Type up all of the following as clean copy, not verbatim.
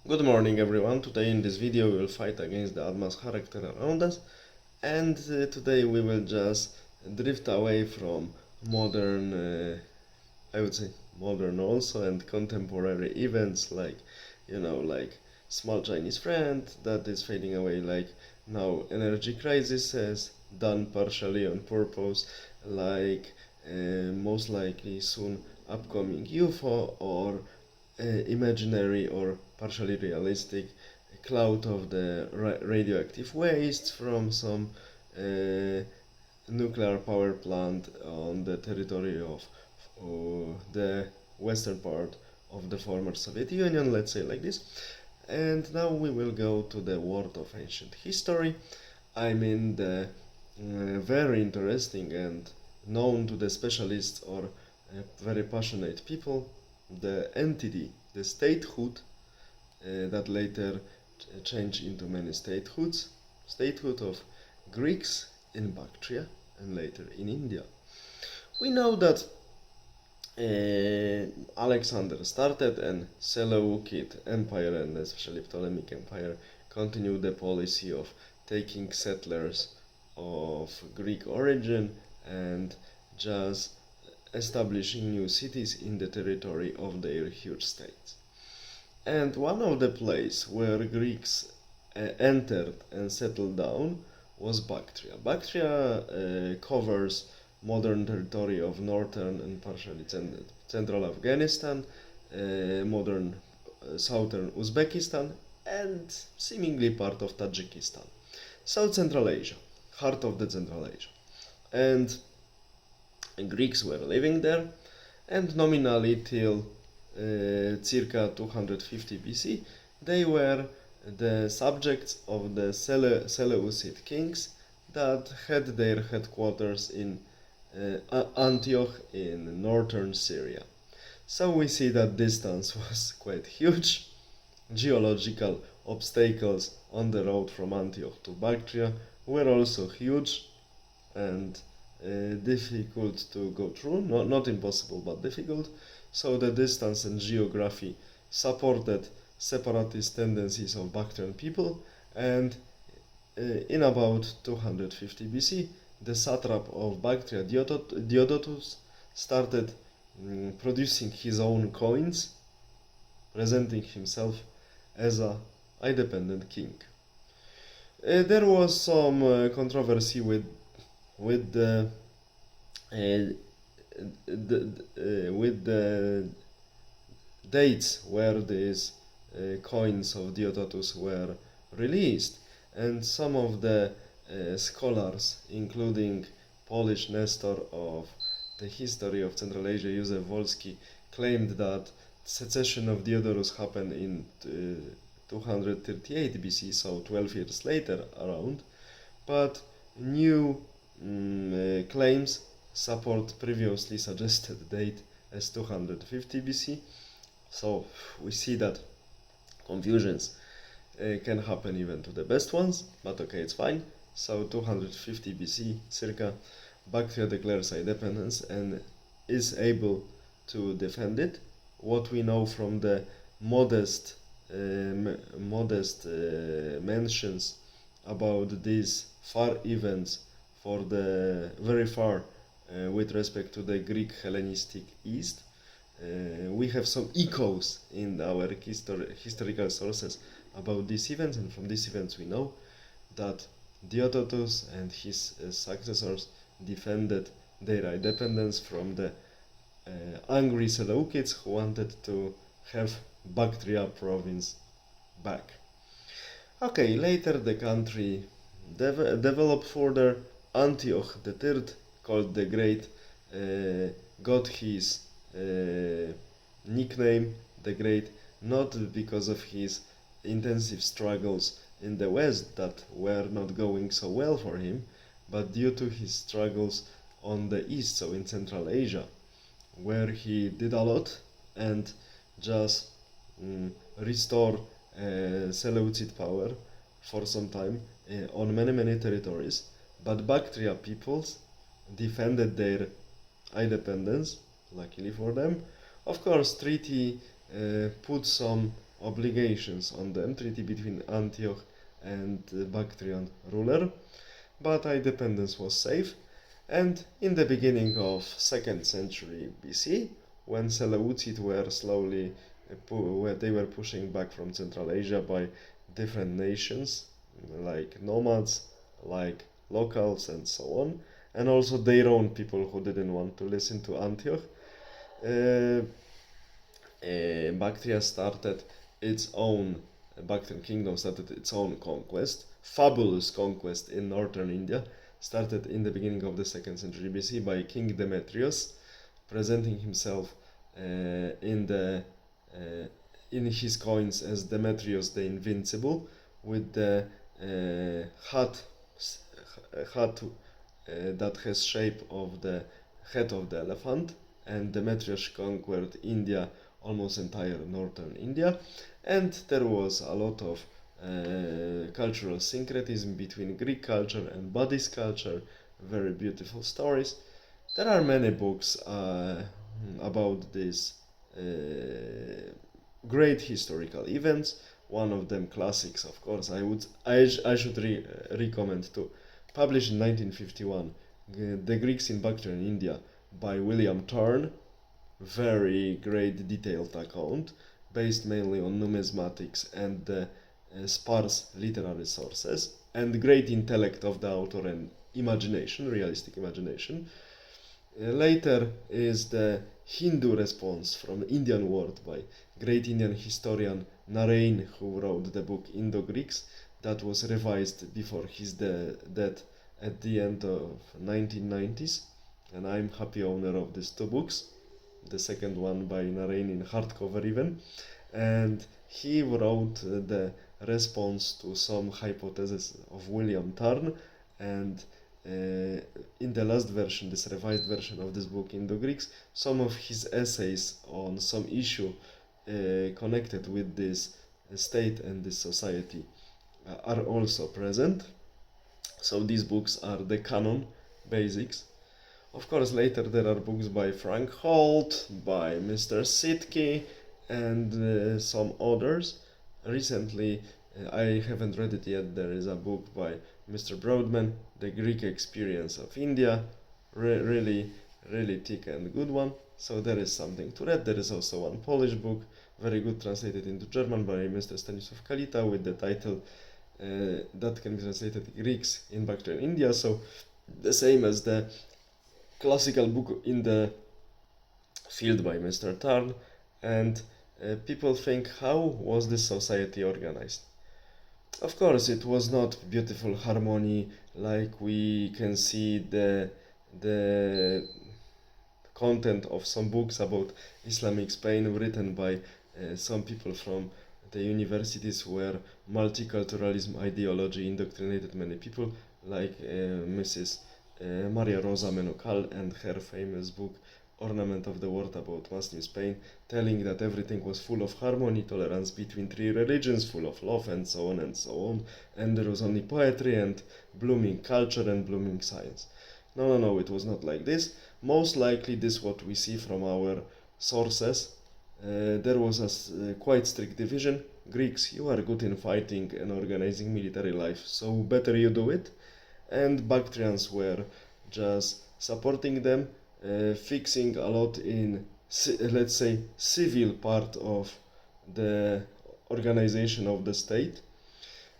Good morning everyone. Today in this video we will fight against the advanced character around us, and today we will just drift away from modern, I would say modern also, and contemporary events like, like small Chinese friend that is fading away, like now energy crisis has done partially on purpose, like most likely soon upcoming UFO or imaginary or partially realistic cloud of the radioactive waste from some uh, nuclear power plant on the territory of the western part of the former Soviet Union, let's say like this. And now we will go to the world of ancient history. I mean the very interesting and known to the specialists or very passionate people, the entity, the statehood that later changed into many statehood of Greeks in Bactria and later in India. We know that Alexander started, and Seleucid Empire and especially Ptolemaic Empire continued the policy of taking settlers of Greek origin and just establishing new cities in the territory of their huge states. And one of the places where Greeks entered and settled down was Bactria. Bactria covers modern territory of northern and partially central Afghanistan, modern southern Uzbekistan, and seemingly part of Tajikistan. South Central Asia, heart of the Central Asia. And Greeks were living there, and nominally till circa 250 BC, they were the subjects of the Seleucid kings that had their headquarters in Antioch in northern Syria. So we see that distance was quite huge. Geological obstacles on the road from Antioch to Bactria were also huge and difficult to go through. Not impossible, but difficult. So the distance and geography supported separatist tendencies of Bactrian people, and in about 250 BC, the satrap of Bactria, Diodotus, started producing his own coins, presenting himself as a independent king. There was some controversy with the dates where these coins of Diodotus were released, and some of the scholars, including Polish Nestor of the history of Central Asia, Józef Wolski, claimed that secession of Diodorus happened in 238 BC, so 12 years later around, but new claims support previously suggested date as 250 BC. So we see that confusions can happen even to the best ones, but okay, it's fine. So 250 BC circa, Bactria declares independence and is able to defend it. What we know from the modest mentions about these far events for the very far with respect to the Greek Hellenistic East, we have some echoes in our historical sources about these events, and from these events we know that Diodotus and his successors defended their independence from the angry Seleucids who wanted to have Bactria province back. Okay, later the country developed further. Antioch the Third, called the Great, got his nickname the Great not because of his intensive struggles in the West that were not going so well for him, but due to his struggles on the East, so in Central Asia, where he did a lot and just restore Seleucid power for some time on many territories. But Bactria peoples defended their independence, luckily for them. Of course, treaty put some obligations on the treaty between Antioch and Bactrian ruler, but independence was safe. And in the beginning of 2nd century BC, when Seleucids were slowly where they were pushing back from Central Asia by different nations, like nomads, like locals, and so on, and also their own people who didn't want to listen to Antioch, Bactria started its own, Bactrian kingdom started its own conquest, fabulous conquest in northern India, started in the beginning of the 2nd century BC by King Demetrius, presenting himself in his coins as Demetrius the Invincible, with the hat that has shape of the head of the elephant, and Demetrius conquered India, almost entire northern India, and there was a lot of cultural syncretism between Greek culture and Buddhist culture, very beautiful stories. There are many books about these great historical events. One of them, classics, of course. I should recommend to published in 1951, The Greeks in Bactria and India by William Turn. Very great detailed account, based mainly on numismatics and sparse literary sources, and great intellect of the author and imagination, realistic imagination. Later is the Hindu response from the Indian world by great Indian historian Narain, who wrote the book Indo-Greeks, that was revised before his death at the end of 1990s, and I'm happy owner of these two books, the second one by Narain in hardcover even, and he wrote the response to some hypotheses of William Turn, and in the last version, this revised version of this book Indo-Greeks, some of his essays on some issue connected with this state and this society are also present. So these books are the canon basics. Of course, later there are books by Frank Holt, by Mr. Sitke, and some others. Recently, I haven't read it yet, there is a book by Mr. Broadman, The Greek Experience of India, really thick and good one, so there is something to read. There is also one Polish book, very good, translated into German by Mr. Stanisław Kalita, with the title that can be translated Greeks in Bactria and India, so the same as the classical book in the field by Mr. Tarn, and people think, how was this society organized? Of course, it was not beautiful harmony like we can see the content of some books about Islamic Spain written by some people from the universities where multiculturalism ideology indoctrinated many people, like Mrs. Maria Rosa Menocal and her famous book Ornament of the World about Muslim Spain, telling that everything was full of harmony, tolerance between three religions, full of love, and so on and so on, and there was only poetry and blooming culture and blooming science. No, it was not like this. Most likely this what we see from our sources. There was a quite strict division. Greeks, you are good in fighting and organizing military life, so better you do it. And Bactrians were just supporting them, fixing a lot in, let's say, civil part of the organization of the state.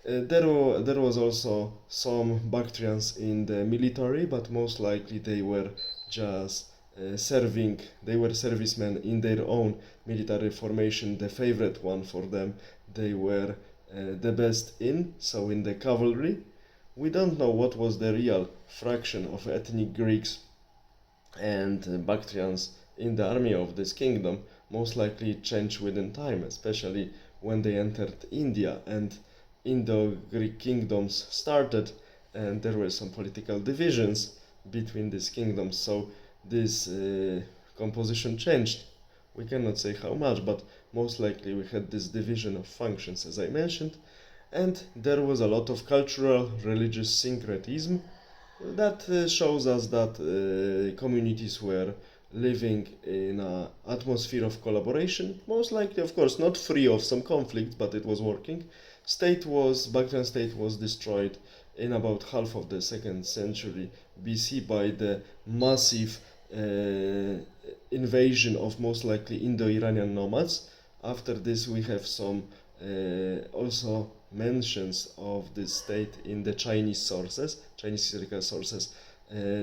There was also some Bactrians in the military, but most likely they were just serving, they were servicemen in their own military formation, the favorite one for them. They were the best in, so in the cavalry. We don't know what was the real fraction of ethnic Greeks and Bactrians in the army of this kingdom. Most likely it changed within time, especially when they entered India and Indo-Greek kingdoms started, and there were some political divisions between these kingdoms, so this composition changed. We cannot say how much, but most likely we had this division of functions, as I mentioned, and there was a lot of cultural, religious syncretism that shows us that communities were living in an atmosphere of collaboration, most likely, of course, not free of some conflict, but it was working. Bactrian state was destroyed in about half of the 2nd century BC by the massive invasion of most likely Indo-Iranian nomads. After this, we have some also mentions of this state in the Chinese historical sources,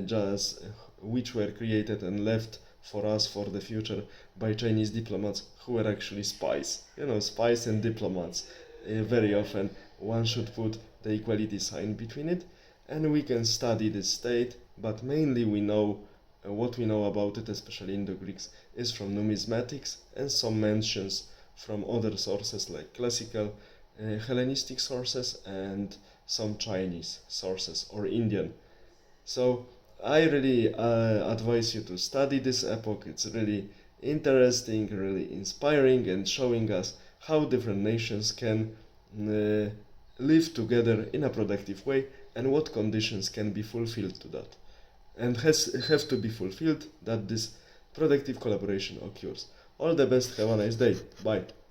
just which were created and left for us for the future by Chinese diplomats who were actually spies. You know, spies and diplomats. Very often one should put the equality sign between it, and we can study this state, but mainly we know what we know about it, especially in the Greeks, is from numismatics and some mentions from other sources like classical Hellenistic sources and some Chinese sources or Indian. So I really advise you to study this epoch. It's really interesting, really inspiring, and showing us how different nations can live together in a productive way and what conditions can be fulfilled to that. And have to be fulfilled that this productive collaboration occurs. All the best, have a nice day. Bye.